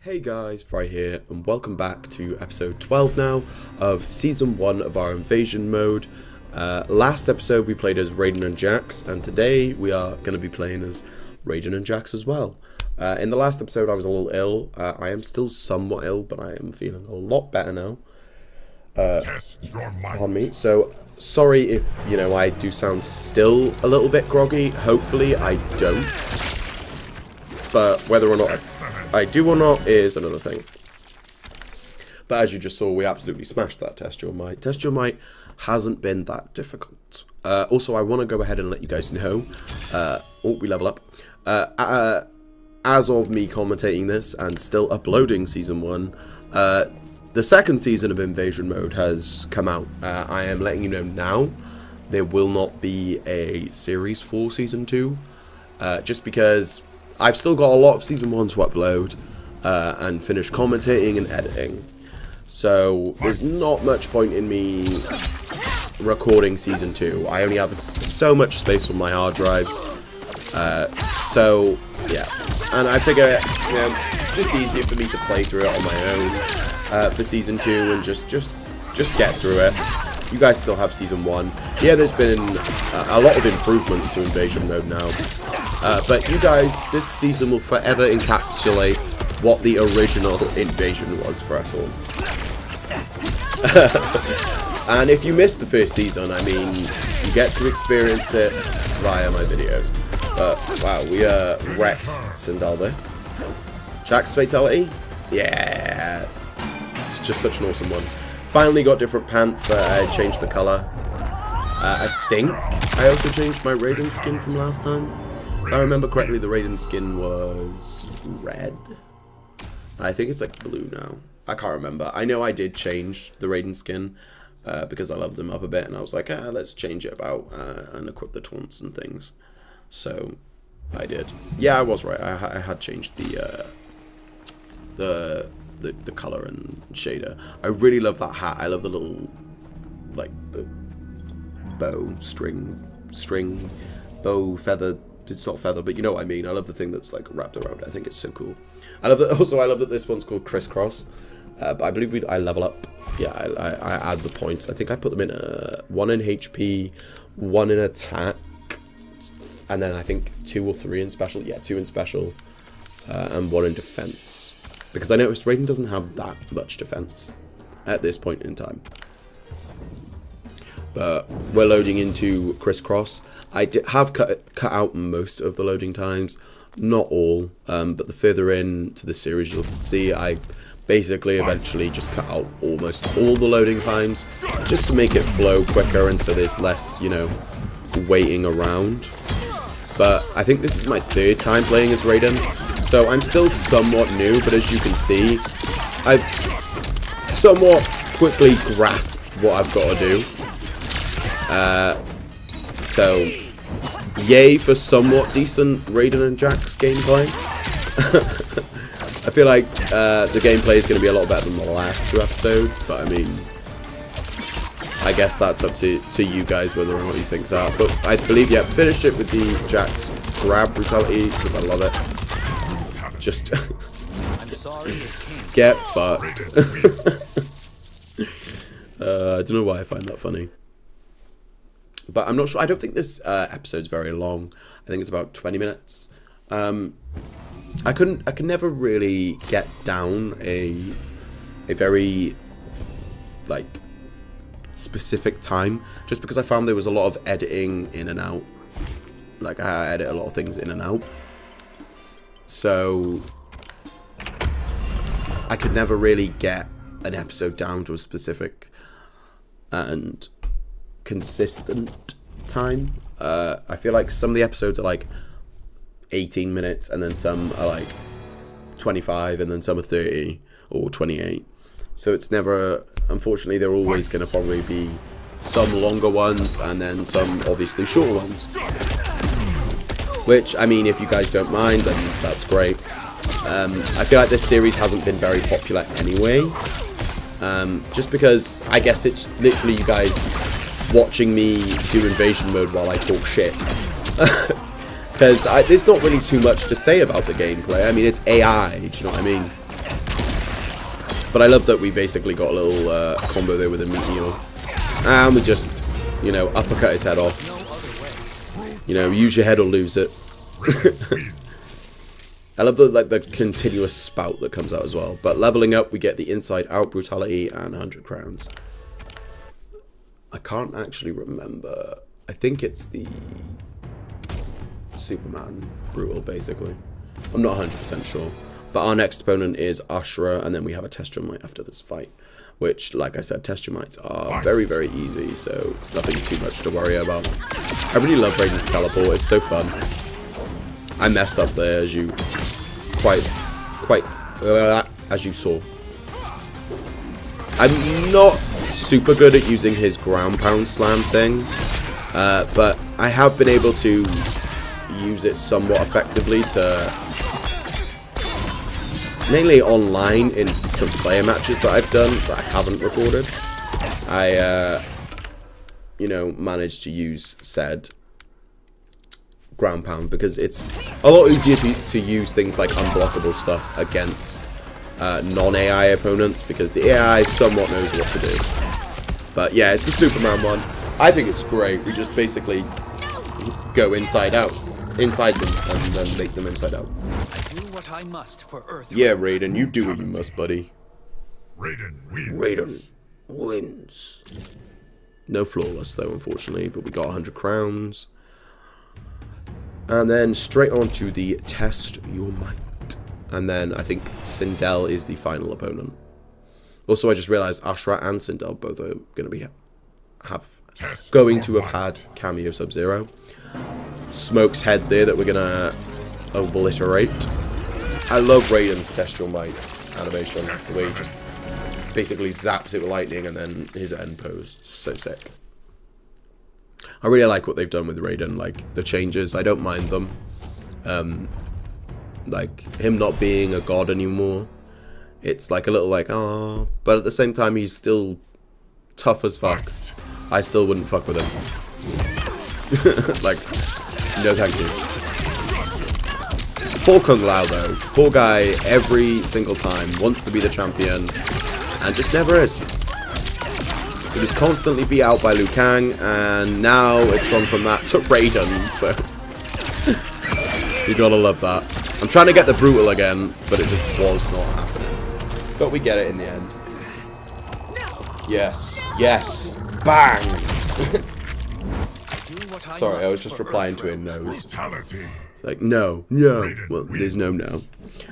Hey guys, Fry here, and welcome back to episode 12 now of season 1 of our invasion mode. Last episode we played as Raiden and Jax, and today we are going to be playing as Raiden and Jax as well. In the last episode I was a little ill. I am still somewhat ill, but I am feeling a lot better now. Pardon me. So, sorry if, you know, I do sound still a little bit groggy. Hopefully I don't. But whether or not I do or not is another thing. But as you just saw, we absolutely smashed that test your might. Test your might hasn't been that difficult. Also, I want to go ahead and let you guys know. We level up. As of me commentating this and still uploading season 1, the second season of Invasion Mode has come out. I am letting you know now, there will not be a series for season 2, just because I've still got a lot of season 1 to upload and finish commentating and editing. So there's not much point in me recording season 2. I only have so much space on my hard drives. So yeah, and I figure, you know, it's just easier for me to play through it on my own for season 2 and just get through it. You guys still have season 1. Yeah, there's been a lot of improvements to Invasion Mode now. But you guys, this season will forever encapsulate what the original Invasion was for us all. And if you missed the first season, I mean, you get to experience it via my videos. But, wow, we wrecked Sindalbe. Jax Fatality? Yeah! It's just such an awesome one. Finally got different pants. I changed the colour. I think I also changed my Raiden skin from last time. If I remember correctly, the Raiden skin was red. I think it's like blue now. I can't remember. I know I did change the Raiden skin because I loved him up a bit, and I was like, let's change it about and equip the taunts and things. So I did. Yeah, I was right. I had changed the color and shader. I really love that hat. I love the little, like, the bow string bow feather. It's not feather, but you know what I mean. I love the thing that's like wrapped around it. I think it's so cool. I love that. Also, I love that this one's called Crisscross. But I believe I level up. Yeah, I add the points. I think I put them in 1 in HP, 1 in attack, and then I think 2 or 3 in special. Yeah, 2 in special, and 1 in defense. Because I noticed Raiden doesn't have that much defense at this point in time. But we're loading into Crisscross. I have cut out most of the loading times, not all, but the further into the series you'll see, I basically eventually just cut out almost all the loading times, just to make it flow quicker and so there's less, you know, waiting around. But I think this is my 3rd time playing as Raiden, so I'm still somewhat new, but as you can see, I've somewhat quickly grasped what I've got to do. So, yay for somewhat decent Raiden and Jax gameplay. I feel like the gameplay is going to be a lot better than the last 2 episodes, but I mean, I guess that's up to you guys whether or not you think that. But I believe, yeah, finish it with the Jax grab brutality, because I love it. Just get fucked. I don't know why I find that funny. But I'm not sure. I don't think this episode's very long. I think it's about 20 minutes. I could never really get down a very, like, specific time, just because I found there was a lot of editing in and out. Like, I edit a lot of things in and out. So I could never really get an episode down to a specific and consistent time. I feel like some of the episodes are like 18 minutes and then some are like 25 and then some are 30 or 28. So it's never, unfortunately, there are always going to probably be some longer ones and then some obviously shorter ones. Which, I mean, if you guys don't mind, then that's great. I feel like this series hasn't been very popular anyway. Just because I guess it's literally you guys watching me do Invasion Mode while I talk shit. Because there's not really too much to say about the gameplay. I mean, it's AI, do you know what I mean? But I love that we basically got a little combo there with a meteor. And we just, you know, uppercut his head off. You know, use your head or lose it. I love the continuous spout that comes out as well. But leveling up, we get the inside out brutality and 100 crowns. I can't actually remember. I think it's the Superman brutal, basically. I'm not 100% sure. But our next opponent is Ashura, and then we have a Testromite after this fight. Which, like I said, Testromites are very, very easy, so it's nothing too much to worry about. I really love Raiden's teleport, it's so fun. I messed up there, as you as you saw. I'm not super good at using his ground pound slam thing, but I have been able to use it somewhat effectively to, mainly online in some player matches that I've done that I haven't recorded. I, you know, managed to use said ground pound because it's a lot easier to use things like unblockable stuff against non-AI opponents, because the AI somewhat knows what to do. But yeah, it's the Superman one. I think it's great. We just basically go inside them and then make them inside out. I do what I must for Earth. Yeah, Raiden, you do what you must, buddy. Raiden wins. Raiden wins. No flawless though, unfortunately, but we got 100 crowns. And then straight on to the Test Your Might. And then I think Sindel is the final opponent. Also, I just realized Ashura and Sindel both are going to be going to have had Kameo Sub-Zero. Smoke's head there that we're going to obliterate. I love Raiden's Test Your Might animation, the way he just basically zaps it with lightning and then his end pose. So sick. I really like what they've done with Raiden, like the changes. I don't mind them. Like him not being a god anymore. It's like a little like, oh, but at the same time he's still tough as fuck. I still wouldn't fuck with him. Like, no thank you. Poor Kung Lao though. Poor guy every single time wants to be the champion and just never is. He was constantly beat out by Liu Kang, and now it's gone from that to Raiden, so you gotta love that. I'm trying to get the brutal again, but it just was not happening. But we get it in the end. Yes. Yes. Bang! Sorry, I was just replying to a nose. It's like, no, no. Well, there's no no.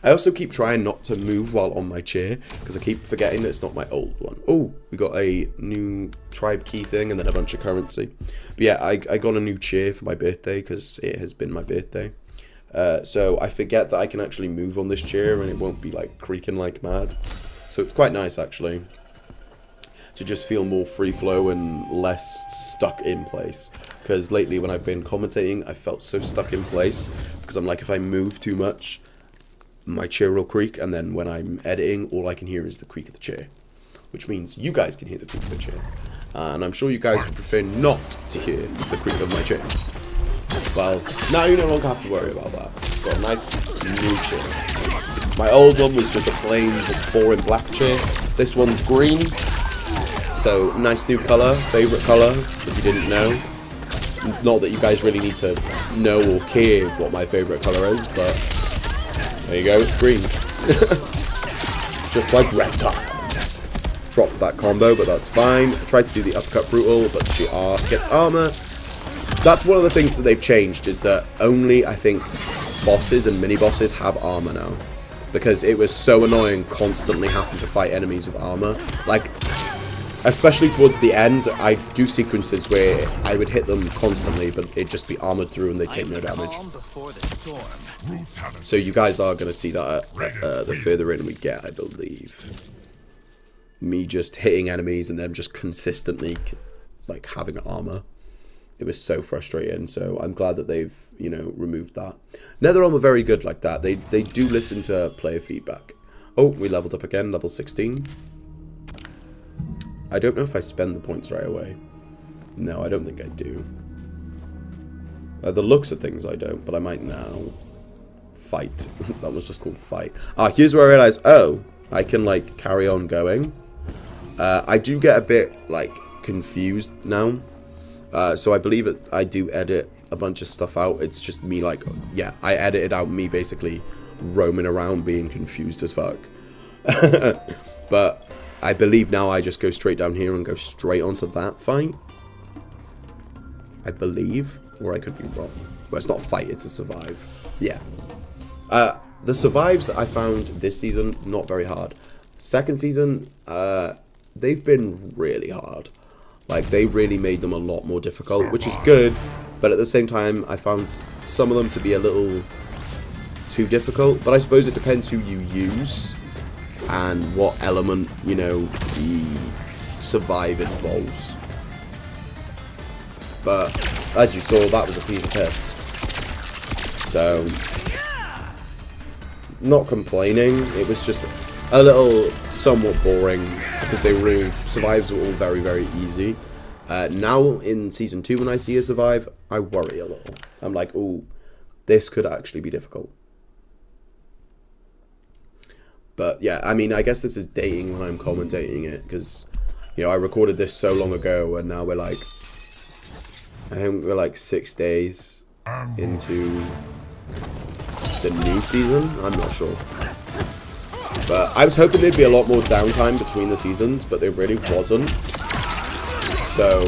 I also keep trying not to move while on my chair, because I keep forgetting that it's not my old one. Oh, we got a new tribe key thing and then a bunch of currency. But yeah, I got a new chair for my birthday, because it has been my birthday. So I forget that I can actually move on this chair and it won't be like creaking like mad. So it's quite nice actually to just feel more free flow and less stuck in place. Because lately when I've been commentating, I felt so stuck in place because I'm like, if I move too much, my chair will creak, and then when I'm editing, all I can hear is the creak of the chair, which means you guys can hear the creak of the chair. And I'm sure you guys would prefer not to hear the creak of my chair. Well, now you no longer have to worry about that. It's got a nice new chair. My old one was just a plain 4 in black chair. This one's green. So, nice new colour, favourite colour, if you didn't know. Not that you guys really need to know or care what my favourite colour is, but there you go, it's green. Just like Reptile. Dropped that combo, but that's fine. I tried to do the uppercut brutal, but she gets armour. That's one of the things that they've changed, is that only, I think, bosses and mini-bosses have armour now. Because it was so annoying constantly having to fight enemies with armour. Like, especially towards the end, I do sequences where I would hit them constantly, but it'd just be armoured through and they'd take no damage. So you guys are going to see that the further in we get, I believe. Me just hitting enemies and them just consistently, like, having armour. It was so frustrating, so I'm glad that they've, you know, removed that. NetherRealm were very good like that. They do listen to player feedback. Oh, we leveled up again, level 16. I don't know if I spend the points right away. No, I don't think I do. The looks of things I don't, but I might now. Fight. That was just called fight. Ah, here's where I realized, oh, I can like carry on going. I do get a bit like confused now. So I believe I do edit a bunch of stuff out. It's just me like, yeah, I edited out me basically roaming around being confused as fuck. But I believe now I just go straight down here and go straight onto that fight. I believe, or I could be wrong. Well, it's not a fight, it's a survive. Yeah. The survives I found this season not very hard. Second season, they've been really hard. Like, they really made them a lot more difficult, which is good, but at the same time, I found some of them to be a little too difficult. But I suppose it depends who you use and what element, you know, the survive involves. But as you saw, that was a piece of piss. So, not complaining, it was just a little somewhat boring because they were all, survives were all very, very easy. Now in season 2 when I see a survive, I worry a little. I'm like, oh, this could actually be difficult. But yeah, I mean, I guess this is dating when I'm commentating it because, you know, I recorded this so long ago and now we're like, I think we're like 6 days into the new season. I'm not sure. But I was hoping there'd be a lot more downtime between the seasons, but there really wasn't. So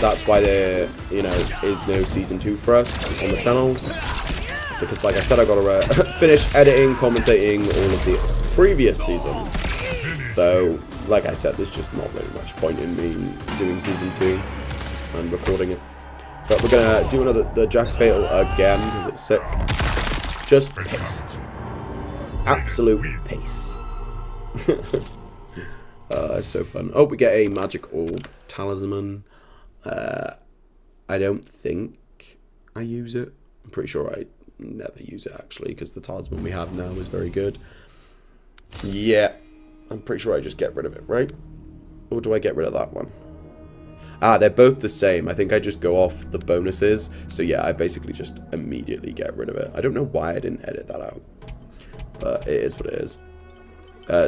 that's why there, you know, is no season 2 for us on the channel. Because like I said, I gotta finish editing, commentating all of the previous season. So, like I said, there's just not really much point in me doing season 2 and recording it. But we're gonna do the Jax Fatal again because it's sick. Just paste. Absolute paste. It's so fun. Oh, we get a magic orb talisman. I don't think I use it. I'm pretty sure I never use it actually because the talisman we have now is very good. Yeah, I'm pretty sure I just get rid of it, right? Or do I get rid of that one? Ah, they're both the same. I think I just go off the bonuses. So yeah, I basically just immediately get rid of it. I don't know why I didn't edit that out. But it is what it is.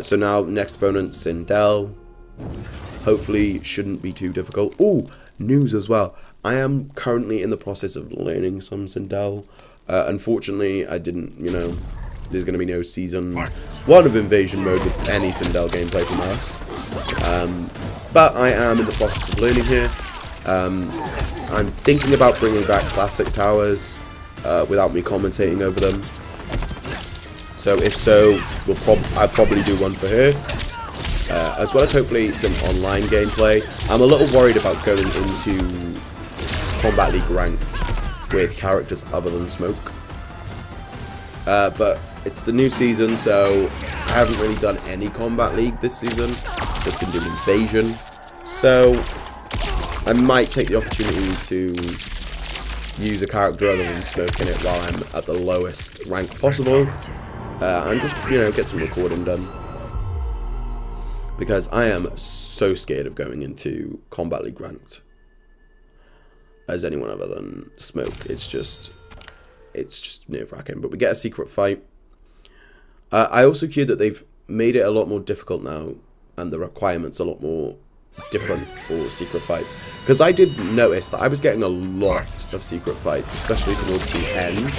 So now, next opponent, Sindel. Hopefully, shouldn't be too difficult. Ooh, news as well. I am currently in the process of learning some Sindel. Unfortunately, I didn't, you know, there's going to be no season 1 of Invasion Mode with any Sindel gameplay from us. But I am in the process of learning here. I'm thinking about bringing back classic towers without me commentating over them. So if so, I'll probably do one for her, as well as hopefully some online gameplay. I'm a little worried about going into Kombat League Ranked with characters other than Smoke. But it's the new season, so I haven't really done any Kombat League this season. Just been doing Invasion. So I might take the opportunity to use a character other than Smoke in it while I'm at the lowest rank possible. And just, you know, get some recording done. Because I am so scared of going into Kombat League Ranked as anyone other than Smoke. It's just nerve-wracking. But we get a secret fight. I also hear that they've made it a lot more difficult now, and the requirements a lot more different for secret fights. Because I did notice that I was getting a lot of secret fights, especially towards the end.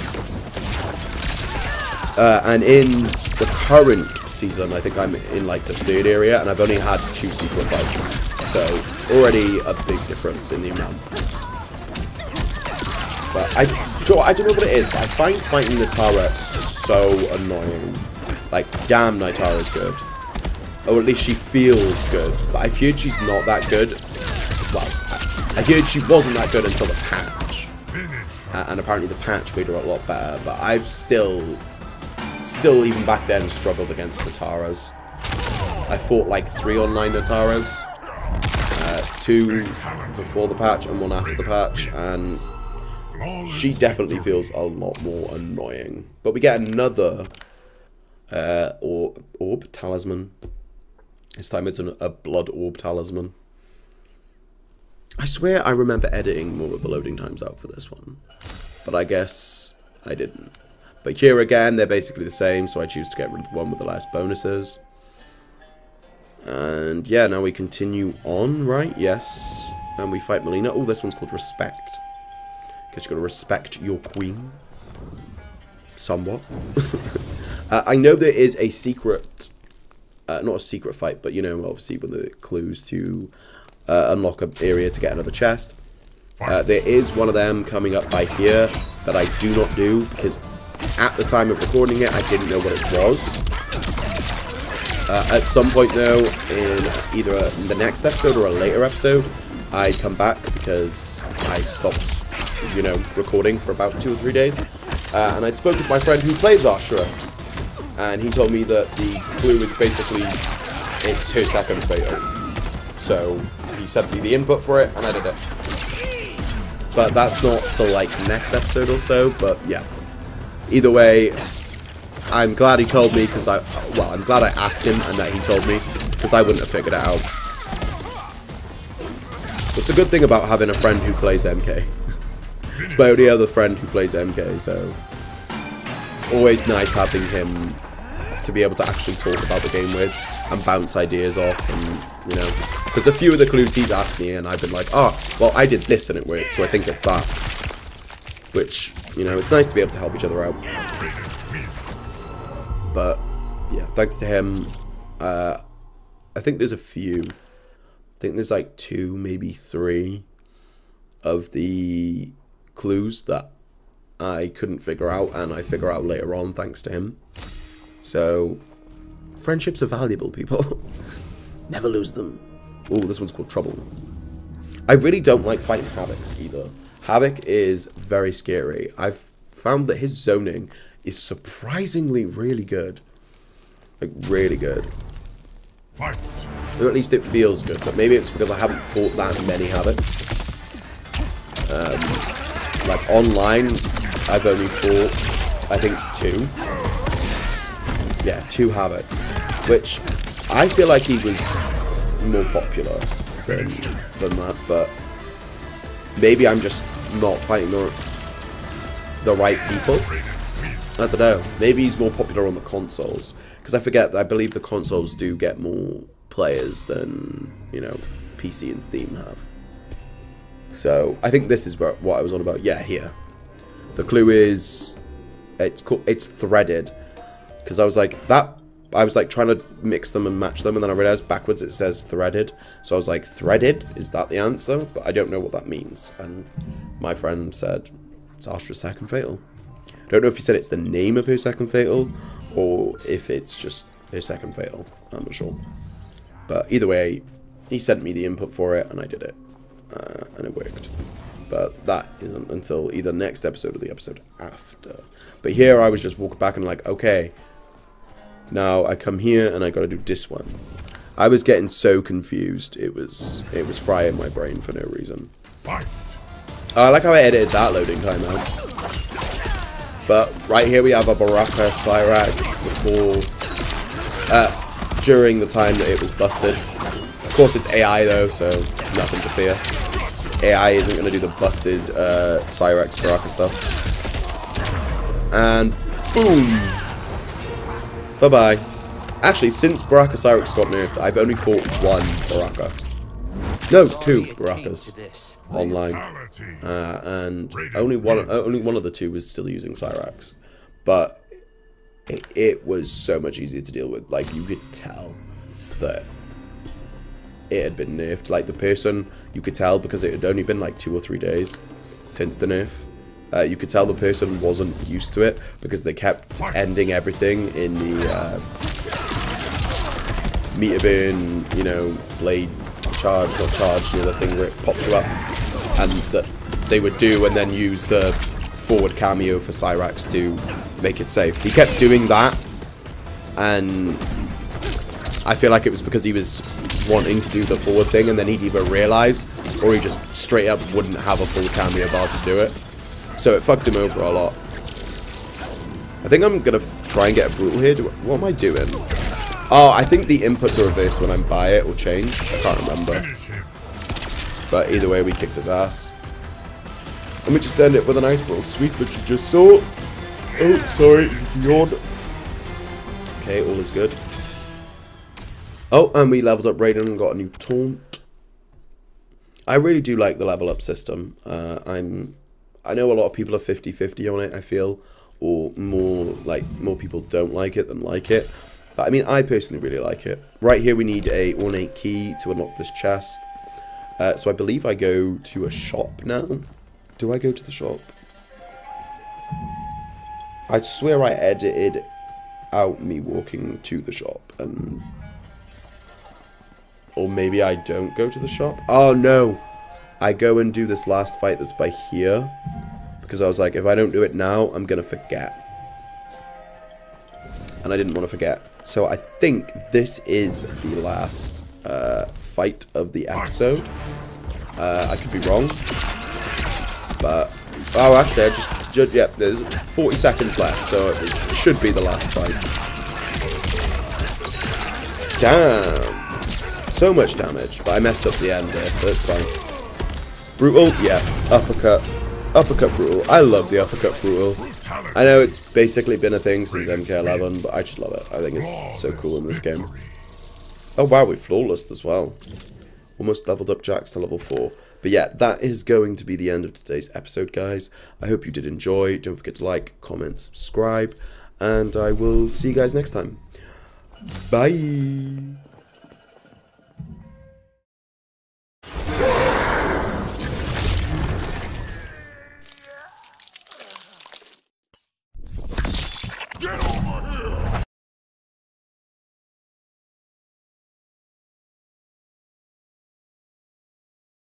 And in the current season, I think I'm in like the 3rd area, and I've only had 2 secret fights. So already a big difference in the amount. But I don't know what it is, but I find fighting Nitara so annoying. Like, damn, Nitara's good. Or at least she feels good. But I've heard she's not that good. Well, I heard she wasn't that good until the patch. And apparently the patch made her a lot better. But I've still even back then struggled against Nitaras. I fought like 3 online Nitaras. 2 before the patch and 1 after the patch. And she definitely feels a lot more annoying. But we get another orb talisman. This time it's a blood orb talisman. I swear I remember editing more of the loading times out for this one. But I guess I didn't. But here again, they're basically the same, so I choose to get rid of the one with the less bonuses. And yeah, now we continue on, right? Yes. And we fight Melina. Oh, this one's called Respect. Because you gotta respect your queen. Somewhat. I know there is a secret, not a secret fight, but you know, obviously with the clues to unlock an area to get another chest. There is one of them coming up by here that I do not do, because at the time of recording it, I didn't know what it was. At some point though, in either the next episode or a later episode, I'd come back because I stopped, you know, recording for about 2 or 3 days. And I'd spoken with my friend who plays Ashura, and he told me that the clue is basically, it's her second fatal. So he sent me the input for it, and I did it. But that's not till like next episode or so, but yeah. Either way, I'm glad he told me, because I'm glad I asked him and that he told me, because I wouldn't have figured it out. It's a good thing about having a friend who plays MK. It's my only other friend who plays MK, so it's always nice having him to be able to actually talk about the game with and bounce ideas off, and you know, because a few of the clues he's asked me and I've been like, oh, well, I did this and it worked, so I think it's that. Which, you know, it's nice to be able to help each other out. But yeah, thanks to him, I think there's a few. I think there's like 2, maybe 3 of the clues that I couldn't figure out, and I figure out later on thanks to him. So friendships are valuable, people. Never lose them. Oh, this one's called Trouble. I really don't like fighting Havocs either. Havoc is very scary. I've found that his zoning is surprisingly really good. Like, really good. Fight. Or at least it feels good, but maybe it's because I haven't fought that many Havocs. Like, online, I've only fought, I think, 2. Yeah, 2 Havocs. Which, I feel like he was more popular than that, but maybe I'm just not fighting the right people. I don't know. Maybe he's more popular on the consoles, because I believe the consoles do get more players than, you know, PC and Steam have. So I think this is what I was on about. Yeah, here. The clue is it's threaded, because I was like trying to mix them and match them, and then I realized backwards it says threaded. So I was like, threaded? Is that the answer? But I don't know what that means. And my friend said it's Astra's second fatal. I don't know if he said it's the name of her second fatal, or if it's just her second fatal. I'm not sure. But either way, he sent me the input for it, and I did it. And it worked. But that isn't until either next episode or the episode after. But here I was just walking back and like, okay, now I come here and I gotta do this one. I was getting so confused. It was frying my brain for no reason. I like how I edited that loading time out. But right here we have a Baraka Cyrax before, during the time that it was busted. Of course it's AI though, so nothing to fear. AI isn't going to do the busted Cyrax Baraka stuff. And boom! Bye-bye. Actually, since Baraka Cyrax got nerfed, I've only fought 1 Baraka. No, 2 Barakas online. And only one of the 2 was still using Cyrax. But it was so much easier to deal with. Like, you could tell that it had been nerfed. Like, the person, you could tell because it had only been like 2 or 3 days since the nerf. You could tell the person wasn't used to it because they kept ending everything in the meter burn, you know, blade charge, not charge, you know, the thing where it pops you up, and that they would do and then use the forward Kameo for Cyrax to make it safe. He kept doing that, and I feel like it was because he was wanting to do the forward thing, and then he'd either realise or he just straight up wouldn't have a full Kameo bar to do it. So it fucked him over a lot. I think I'm gonna try and get a brutal here. What am I doing? Oh, I think the inputs are reversed when I buy it or change. I can't remember. But either way, we kicked his ass. And we just end it with a nice little sweet, which you just saw. Oh, sorry, yawn. Okay, all is good. Oh, and we leveled up Raiden and got a new taunt. I really do like the level up system. I know a lot of people are 50-50 on it, I feel, or more people don't like it than like it. But I mean, I personally really like it. Right here we need a ornate key to unlock this chest. So I believe I go to a shop now. Do I go to the shop? I swear I edited out me walking to the shop, and or maybe I don't go to the shop. Oh no, I go and do this last fight that's by here, because I was like, if I don't do it now, I'm gonna forget, and I didn't want to forget. So I think this is the last fight of the episode. I could be wrong, but oh, actually, I just yeah, there's 40 seconds left, so it should be the last fight. Damn, so much damage, but I messed up the end there, but it's fine. Brutal, yeah, uppercut brutal. I love the uppercut brutal. I know it's basically been a thing since MK11, but I just love it. I think it's so cool in this game. Oh wow, we flawless as well. Almost leveled up Jax to level 4. But yeah, that is going to be the end of today's episode, guys. I hope you did enjoy. Don't forget to like, comment, subscribe, and I will see you guys next time. Bye!